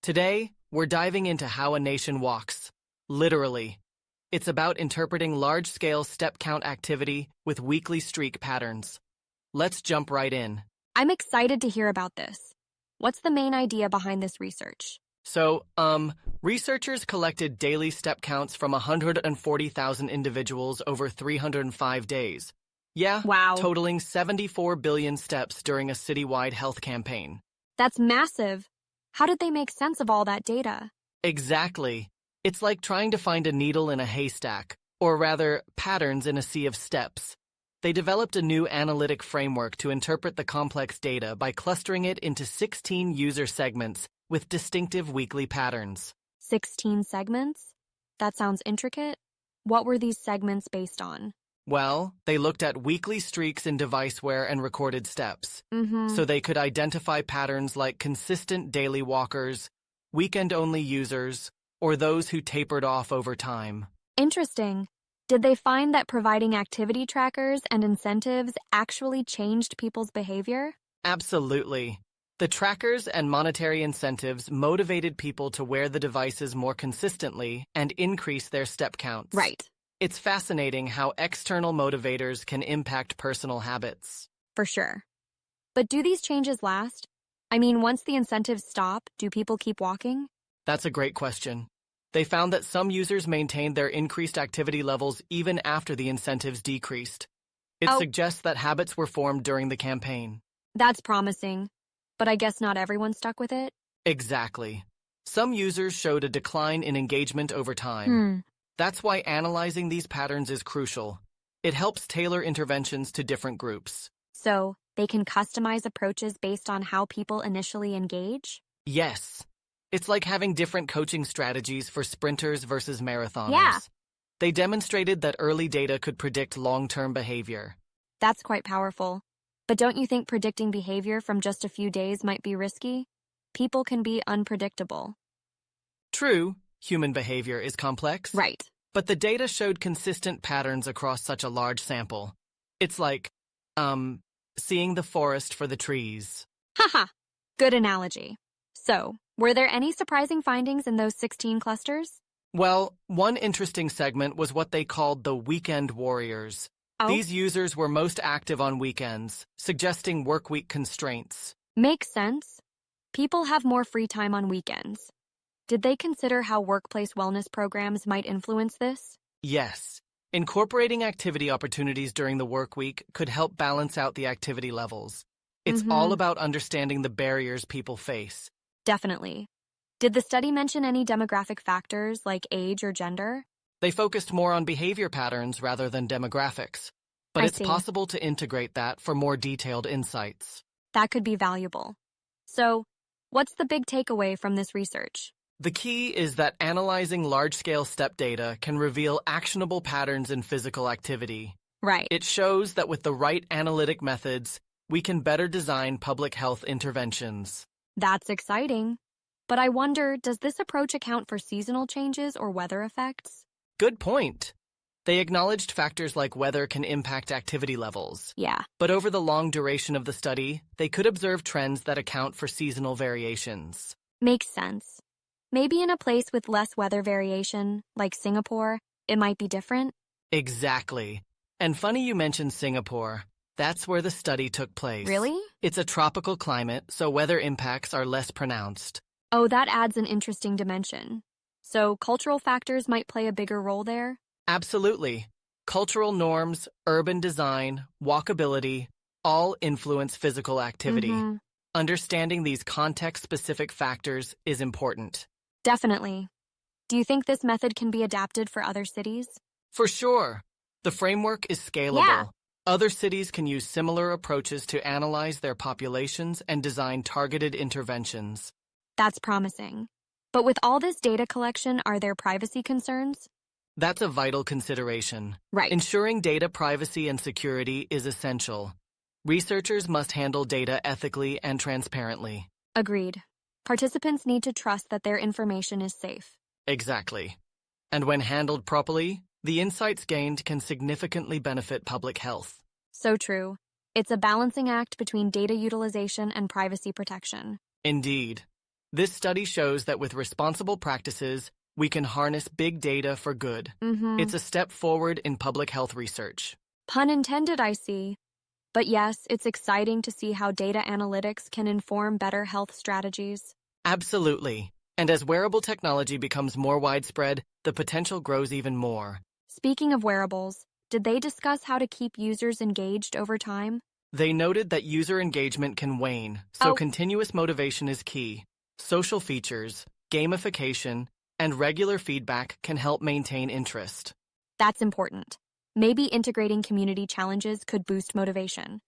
Today, we're diving into how a nation walks. Literally. It's about interpreting large-scale step count activity with weekly streak patterns. Let's jump right in. I'm excited to hear about this. What's the main idea behind this research? So, researchers collected daily step counts from 140,000 individuals over 305 days. Yeah, Wow. totaling 74 billion steps during a citywide health campaign. That's massive. How did they make sense of all that data? Exactly. It's like trying to find a needle in a haystack, or rather, patterns in a sea of steps. They developed a new analytic framework to interpret the complex data by clustering it into 16 user segments with distinctive weekly patterns. 16 segments? That sounds intricate. What were these segments based on? Well, they looked at weekly streaks in device wear and recorded steps, so they could identify patterns like consistent daily walkers, weekend-only users, or those who tapered off over time. Interesting. Did they find that providing activity trackers and incentives actually changed people's behavior? Absolutely. The trackers and monetary incentives motivated people to wear the devices more consistently and increase their step counts. Right. It's fascinating how external motivators can impact personal habits. For sure. But do these changes last? I mean, once the incentives stop, do people keep walking? That's a great question. They found that some users maintained their increased activity levels even after the incentives decreased. It suggests that habits were formed during the campaign. That's promising. But I guess not everyone stuck with it? Exactly. Some users showed a decline in engagement over time. That's why analyzing these patterns is crucial. It helps tailor interventions to different groups. So, they can customize approaches based on how people initially engage? Yes. It's like having different coaching strategies for sprinters versus marathoners. Yeah. They demonstrated that early data could predict long-term behavior. That's quite powerful. But don't you think predicting behavior from just a few days might be risky? People can be unpredictable. True, human behavior is complex. Right. But the data showed consistent patterns across such a large sample. It's like, seeing the forest for the trees. Haha. Good analogy. So, were there any surprising findings in those 16 clusters? Well, one interesting segment was what they called the weekend warriors. These users were most active on weekends, suggesting workweek constraints. Makes sense. People have more free time on weekends. Did they consider how workplace wellness programs might influence this? Yes. Incorporating activity opportunities during the work week could help balance out the activity levels. It's all about understanding the barriers people face. Definitely. Did the study mention any demographic factors like age or gender? They focused more on behavior patterns rather than demographics. But I it's see. possible to integrate that for more detailed insights. That could be valuable. So, what's the big takeaway from this research? The key is that analyzing large-scale step data can reveal actionable patterns in physical activity. Right. It shows that with the right analytic methods, we can better design public health interventions. That's exciting. But I wonder, does this approach account for seasonal changes or weather effects? Good point. They acknowledged factors like weather can impact activity levels. Yeah. But over the long duration of the study, they could observe trends that account for seasonal variations. Makes sense. Maybe in a place with less weather variation, like Singapore, it might be different? Exactly. And funny you mentioned Singapore. That's where the study took place. Really? It's a tropical climate, so weather impacts are less pronounced. Oh, that adds an interesting dimension. So cultural factors might play a bigger role there? Absolutely. Cultural norms, urban design, walkability, all influence physical activity. Understanding these context-specific factors is important. Definitely. Do you think this method can be adapted for other cities? For sure. The framework is scalable. Yeah. Other cities can use similar approaches to analyze their populations and design targeted interventions. That's promising. But with all this data collection, are there privacy concerns? That's a vital consideration. Right. Ensuring data privacy and security is essential. Researchers must handle data ethically and transparently. Agreed. Participants need to trust that their information is safe. Exactly. And when handled properly, the insights gained can significantly benefit public health. So true. It's a balancing act between data utilization and privacy protection. Indeed. This study shows that with responsible practices, we can harness big data for good. It's a step forward in public health research. Pun intended, I see. But yes, it's exciting to see how data analytics can inform better health strategies. Absolutely. And as wearable technology becomes more widespread, the potential grows even more. Speaking of wearables, did they discuss how to keep users engaged over time? They noted that user engagement can wane, so continuous motivation is key. Social features, gamification, and regular feedback can help maintain interest. That's important. Maybe integrating community challenges could boost motivation.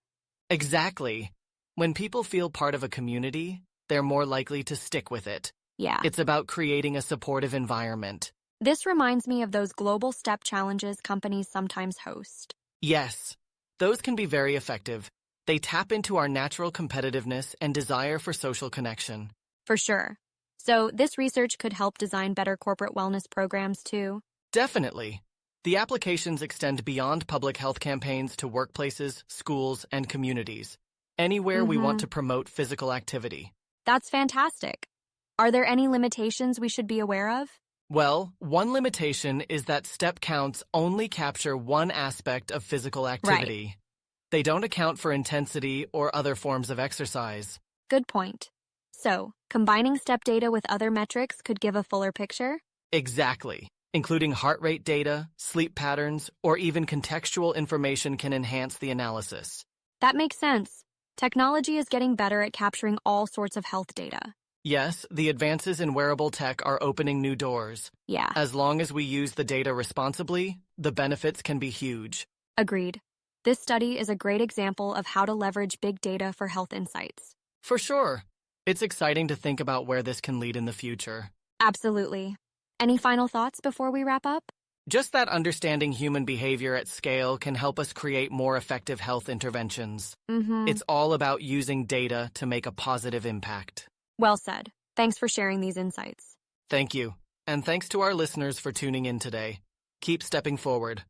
Exactly. When people feel part of a community, they're more likely to stick with it. Yeah. It's about creating a supportive environment. This reminds me of those global step challenges companies sometimes host. Yes, those can be very effective. They tap into our natural competitiveness and desire for social connection. For sure. So this research could help design better corporate wellness programs too. Definitely. The applications extend beyond public health campaigns to workplaces, schools, and communities. Anywhere we want to promote physical activity. That's fantastic. Are there any limitations we should be aware of? Well, one limitation is that step counts only capture one aspect of physical activity. Right. They don't account for intensity or other forms of exercise. Good point. So, combining step data with other metrics could give a fuller picture? Exactly. Including heart rate data, sleep patterns, or even contextual information can enhance the analysis. That makes sense. Technology is getting better at capturing all sorts of health data. Yes, the advances in wearable tech are opening new doors. Yeah. As long as we use the data responsibly, the benefits can be huge. Agreed. This study is a great example of how to leverage big data for health insights. For sure. It's exciting to think about where this can lead in the future. Absolutely. Any final thoughts before we wrap up? Just that understanding human behavior at scale can help us create more effective health interventions. It's all about using data to make a positive impact. Well said. Thanks for sharing these insights. Thank you. And thanks to our listeners for tuning in today. Keep stepping forward.